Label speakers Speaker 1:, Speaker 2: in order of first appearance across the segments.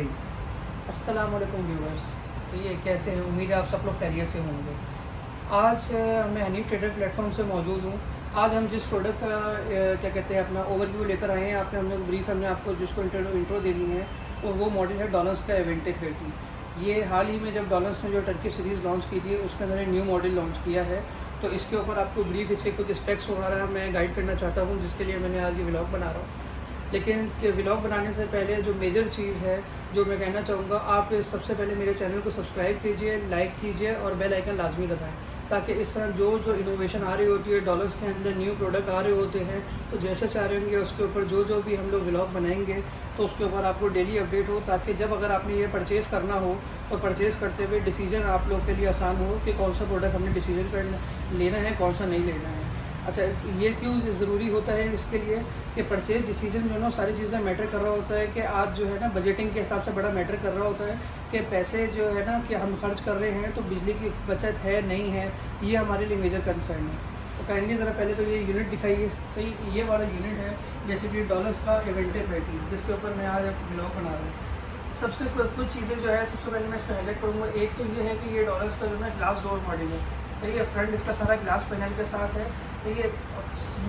Speaker 1: 3। अस्सलाम वालेकुम व्यूअर्स। तो ये कैसे हैं? उम्मीद है आप सब लोग खैरियत से होंगे। आज मैं हनीफ ट्रेडर प्लेटफॉर्म से मौजूद हूँ। आज हम जिस प्रोडक्ट का क्या कहते हैं अपना ओवरव्यू लेकर आए हैं, हमने ब्रीफ हमने आपको जिसको इंट्रो दे दी है, और वो मॉडल है डॉलर्स का एवेंटे 30। ये हाल ही में जब डॉलर्स ने जो टर्की सीरीज़ लॉन्च की थी उसके अंदर न्यू मॉडल लॉन्च किया है। तो इसके ऊपर आपको ब्रीफ इसके कुछ स्पेक्स वगैरह मैं गाइड करना चाहता हूँ, जिसके लिए मैंने आज ये व्लॉग बना रहा हूँ। लेकिन व्लॉग बनाने से पहले जो मेजर चीज़ है जो मैं कहना चाहूँगा, आप सबसे पहले मेरे चैनल को सब्सक्राइब कीजिए, लाइक कीजिए और बेल आइकन लाजमी दबाएं, ताकि इस तरह जो इनोवेशन आ रही होती है, डॉलर्स के अंदर न्यू प्रोडक्ट आ रहे होते हैं, तो जैसे से आ रहे होंगे उसके ऊपर जो भी हम लोग व्लॉग बनाएंगे तो उसके ऊपर आपको डेली अपडेट हो, ताकि जब अगर आपने ये परचेज़ करना हो तो परचेज़ करते हुए डिसीजन आप लोग के लिए आसान हो कि कौन सा प्रोडक्ट हमने डिसीजन करना लेना है, कौन सा नहीं लेना है। अच्छा, ये क्यों ज़रूरी होता है इसके लिए कि परचेज डिसीजन जो है ना सारी चीज़ें मैटर कर रहा होता है कि आज जो है ना बजटिंग के हिसाब से बड़ा मैटर कर रहा होता है कि पैसे जो है ना कि हम खर्च कर रहे हैं तो बिजली की बचत है नहीं है, ये हमारे लिए मेजर कंसर्न है। तो काइंडली ज़रा पहले तो ये यूनिट दिखाइए। सही, ये वाला यूनिट है बेसिकली डॉलर्स का एवेंटे 30, जिसके ऊपर मैं आज ब्लॉग बना रहा हूँ। सबसे कुछ चीज़ें जो है सबसे पहले मैं इसको हाईलाइट करूँगा। एक तो ये है कि ये डॉलर्स का जो है ग्लास डोर मॉडल है। सही है, फ्रंट इसका सारा ग्लास पैनल के साथ है। तो ये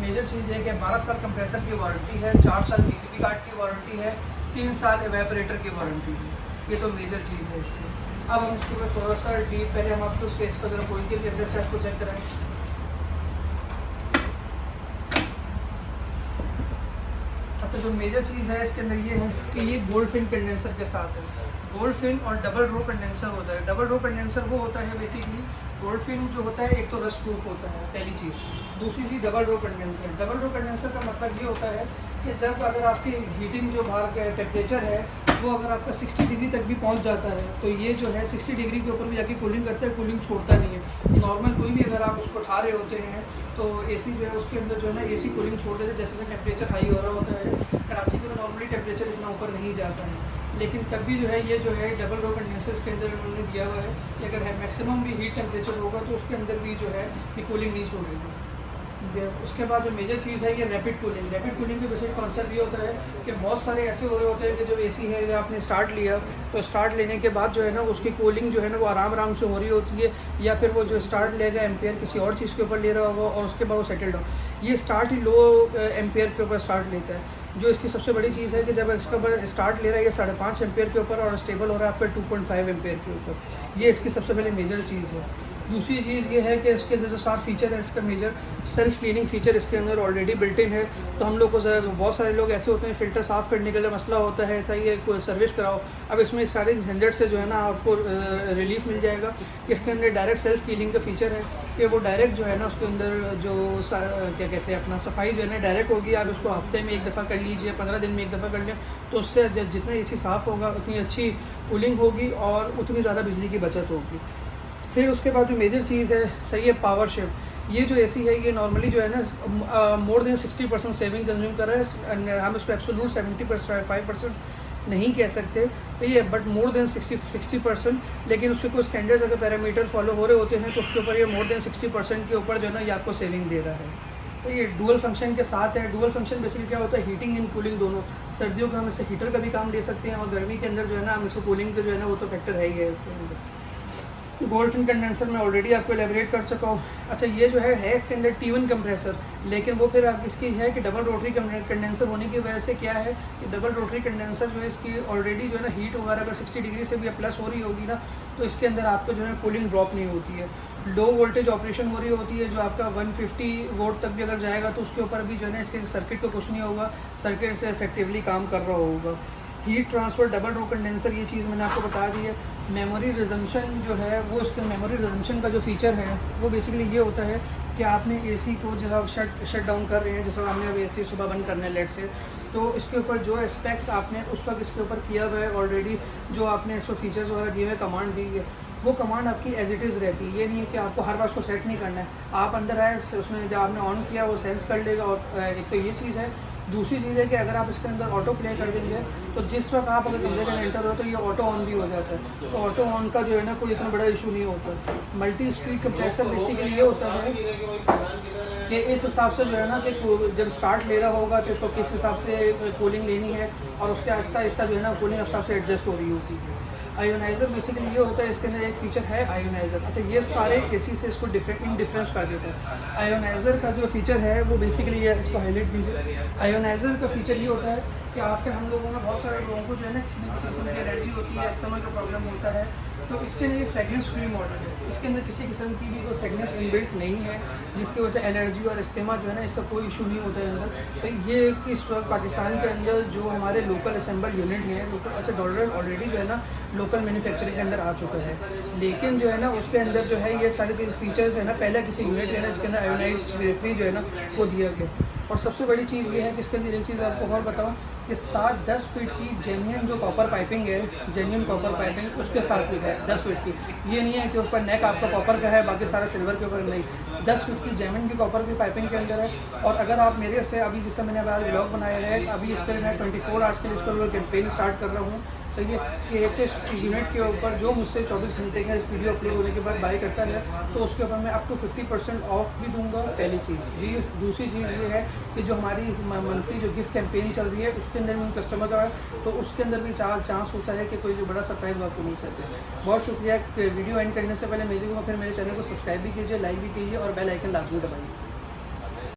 Speaker 1: मेजर चीज़ है कि 12 साल कंप्रेसर की वारंटी है, 4 साल पीसीबी कार्ड की वारंटी है, 3 साल एवेपोरेटर की वारंटी है। ये तो मेजर चीज़ है इसकी। अब हम इसके ऊपर थोड़ा सा डीप पहले हम आपको उसके इसको ज़रा खोल के अंदर से आपको चेक कराएं। अच्छा, जो मेजर चीज़ है इसके अंदर ये है कि ये गोल्ड फिन कंडेंसर के साथ है। गोल्ड फिन और डबल रो कंडेंसर होता है। डबल रो कंडेंसर वो होता है बेसिकली, गोल्ड फिन जो होता है एक तो रस्ट प्रूफ होता है पहली चीज़, दूसरी चीज़ double row condenser. Double row condenser का मतलब ये होता है कि जब अगर आपकी हीटिंग जो बाहर का टेम्परेचर है वो अगर आपका 60 डिग्री तक भी पहुंच जाता है तो ये जो है 60 डिग्री के ऊपर भी जाके कूलिंग करता है, कूलिंग छोड़ता नहीं है। नॉर्मल कोई भी अगर आप उसको उठा रहे होते हैं तो एसी जो है उसके अंदर जो है ना एसी कूलिंग छोड़ देते हैं जैसे जैसे टेम्परेचर हाई हो रहा होता है। कराची में नॉर्मली टेम्परेचर इतना ऊपर नहीं जाता है, लेकिन तब भी जो है ये जो है डबल रो कंडेंसर्स के अंदर उन्होंने दिया हुआ है कि अगर है मैक्सिमम भी हीट टेम्परेचर होगा तो उसके अंदर भी जो है ये कूलिंग नहीं छोड़ेगा। उसके बाद जो मेजर चीज़ है ये रैपिड कूलिंग। रैपिड कूलिंग के बेसिक कॉन्सेप्ट ये होता है कि बहुत सारे ऐसे हो रहे होते हैं कि जब एसी है जब आपने स्टार्ट लिया तो स्टार्ट लेने के बाद जो है ना उसकी कूलिंग जो है ना वो आराम से हो रही होती है, या फिर वो जो स्टार्ट लेगा एम्पेयर किसी और चीज़ के ऊपर ले रहा होगा और उसके बाद वो सेटल्ड हो। ये स्टार्ट ही लो एम्पेयर के ऊपर स्टार्ट लेता है। जो इसकी सबसे बड़ी चीज़ है कि जब इसके ऊपर स्टार्ट ले रहा है ये 5.5 एम्पेयर के ऊपर और स्टेबल हो रहा है आपका 2.5 एम्पेयर के ऊपर। ये इसकी सबसे पहले मेजर चीज़ है। दूसरी चीज़ ये है कि इसके अंदर जो 7 फीचर है इसका मेजर सेल्फ क्लीनिंग फीचर इसके अंदर ऑलरेडी बिल्ट इन है। तो हम लोग को बहुत सारे लोग ऐसे होते हैं फ़िल्टर साफ़ करने के लिए मसला होता है, ऐसा ये कोई सर्विस कराओ। अब इसमें सारे झंझट से जो है ना आपको रिलीफ मिल जाएगा। इसके अंदर डायरेक्ट सेल्फ क्लीनिंग का फीचर है कि वो डायरेक्ट जो है ना उसके अंदर जो क्या कहते हैं अपना सफाई जो है ना डायरेक्ट होगी। आप उसको हफ्ते में एक दफ़ा कर लीजिए, 15 दिन में एक दफ़ा कर लें, तो उससे जितना एसी साफ़ होगा उतनी अच्छी कूलिंग होगी और उतनी ज़्यादा बिजली की बचत होगी। फिर उसके बाद जो मेजर चीज़ है सही है पावर शिफ्ट। ये जो एसी है ये नॉर्मली जो है ना मोर देन 60% सेविंग कंज्यूम कर रहा है। हम इसको एब्सोल्यूट 75% नहीं कह सकते, सही है, बट मोर देन 60%। लेकिन उसके कोई स्टैंडर्ड्स अगर पैरामीटर फॉलो हो रहे होते हैं तो उसके ऊपर ये मोर देन 60% के ऊपर जो है ना ये आपको सेविंग दे रहा है। तो ये डुअल फंक्शन के साथ है। डुअल फंक्शन बेसिकली क्या होता है, हीटिंग एंड कूलिंग दोनों। सर्दियों का हम इससे हीटर का भी काम ले सकते हैं और गर्मी के अंदर जो है ना हम इसको कूलिंग का जो है ना वो तो फैक्टर है ही है इसके अंदर। गोल्ड फिन कंडेंसर में ऑलरेडी आपको एलेबरेट कर चुका हूँ। अच्छा, ये जो है इसके अंदर T1 कंप्रेसर, लेकिन वो फिर आप इसकी है कि डबल रोटरी कंडेंसर होने की वजह से क्या है कि डबल रोटरी कंडेंसर जो है इसकी ऑलरेडी जो है ना हीट वगैरह अगर 60 डिग्री से भी प्लस हो रही होगी ना तो इसके अंदर आपको जो है कूलिंग ड्रॉप नहीं होती है। लो वोल्टेज ऑपरेशन हो रही होती है जो आपका 150 वोल्ट तक भी अगर जाएगा तो उसके ऊपर भी जो है ना इसके सर्किट को कुछ नहीं होगा, सर्किट से इफेक्टिवली काम कर रहा होगा। Heat transfer double row condenser, ये चीज़ मैंने आपको बता दी है। मेमोरी रिजम्पशन जो है वो इसके मेमोरी रिजम्पशन का जो फ़ीचर है वो बेसिकली ये होता है कि आपने एसी को जब आप शट डाउन कर रहे हैं, जैसे हमने अब एसी सुबह बंद करना है लेट से, तो इसके ऊपर जो स्पेक्स आपने उस वक्त इसके ऊपर किया हुआ है ऑलरेडी, जो आपने इसको फीचर्स वगैरह दिए हुए कमांड दी है वो कमांड आपकी एज इट इज़ रहती है। ये नहीं है कि आपको हर बार उसको सेट नहीं करना है। आप अंदर आए उसमें जब आपने ऑन किया वो सेंस कर लेगा। और एक तो ये चीज़ है। दूसरी चीज़ है कि अगर आप इसके अंदर ऑटो प्ले कर देंगे तो जिस वक्त आप अगर कमरे में एंटर हो तो ये ऑटो ऑन भी हो जाता है। तो ऑटो ऑन का जो है ना कोई इतना बड़ा इशू नहीं होता। मल्टी स्पीड कंप्रेसर बेसिकली ये होता है कि इस हिसाब से जो है ना कि जब स्टार्ट ले रहा होगा तो उसको किस हिसाब से कूलिंग लेनी है और उसके आहिस्ता आहिस्ता जो है ना कूलिंग हिसाब से एडजस्ट हो रही होती है। आयोनाइज़र बेसिकली ये होता है, इसके अंदर एक फीचर है आयोनाइज़र। अच्छा, ये सारे एसी से इसको डिफरेंस कर देते हैं। आयोनाइज़र का जो फीचर है वो बेसिकली ये, इसको हाईलाइट कीजिए। आयोनाइज़र का फीचर ये होता है कि आजकल हम लोगों में बहुत सारे लोगों को जो है ना किसी न किसी किस्म की एलर्जी होती है, अस्थमा का प्रॉब्लम होता है, तो इसके लिए फ्रेगनेंस फ्री मॉडल है। इसके अंदर किसी किस्म की भी कोई फ्रेगनेंस इनबिल्ट नहीं है, जिसकी वजह से एलर्जी और अस्थमा जो है ना इसका कोई इशू नहीं होता है अंदर। तो ये इस वक्त पाकिस्तान के अंदर जो हमारे लोकल असेंबल यूनिट हैं, लोकल अच्छा डॉलर ऑलरेडी जो है ना लोकल मैन्युफैक्चरिंग के अंदर आ चुका है, लेकिन जो है ना उसके अंदर जो है ये सारे चीज़ फीचर्स है ना पहले किसी यूनिट है ना जिसके अंदर आयोनाइज फ्री जो है ना वो दिया गया। और सबसे बड़ी चीज़ ये है कि इसके अंदर एक चीज़ आपको और बताऊँ कि 7-10 फीट की जेन्युइन जो कॉपर पाइपिंग है, जेन्युइन कॉपर पाइपिंग उसके साथ लिखा है 10 फीट की। ये नहीं है कि ऊपर नेक आपका कॉपर का है बाकी सारा सिल्वर के ऊपर, नहीं, 10 फीट की जेन्युइन की कॉपर की पाइपिंग के अंदर है। और अगर आप मेरे से अभी जिससे मैंने अभी ब्लॉग बनाया है, अभी इस पर मैं 24 आवर्स के लिए इस पर कैंपेन स्टार्ट कर रहा हूँ, सही है कि एक इस यूनिट के ऊपर जो मुझसे 24 घंटे का इस वीडियो अपलोड होने के बाद बाई करता है तो उसके ऊपर मैं अप टू 50% ऑफ भी दूंगा, पहली चीज़। जी, दूसरी चीज़ ये है कि जो हमारी मंथली जो गिफ्ट कैंपेन चल रही है उसके अंदर भी कस्टमर का है तो उसके अंदर भी चांस होता है कि कोई जो बड़ा सरप्राइज आपको मिल सकता है। बहुत शुक्रिया। वीडियो एंड करने से पहले मेरे चैनल को सब्सक्राइब भी कीजिए, लाइक भी कीजिए और बेल आइकन लाजमी दबाइए।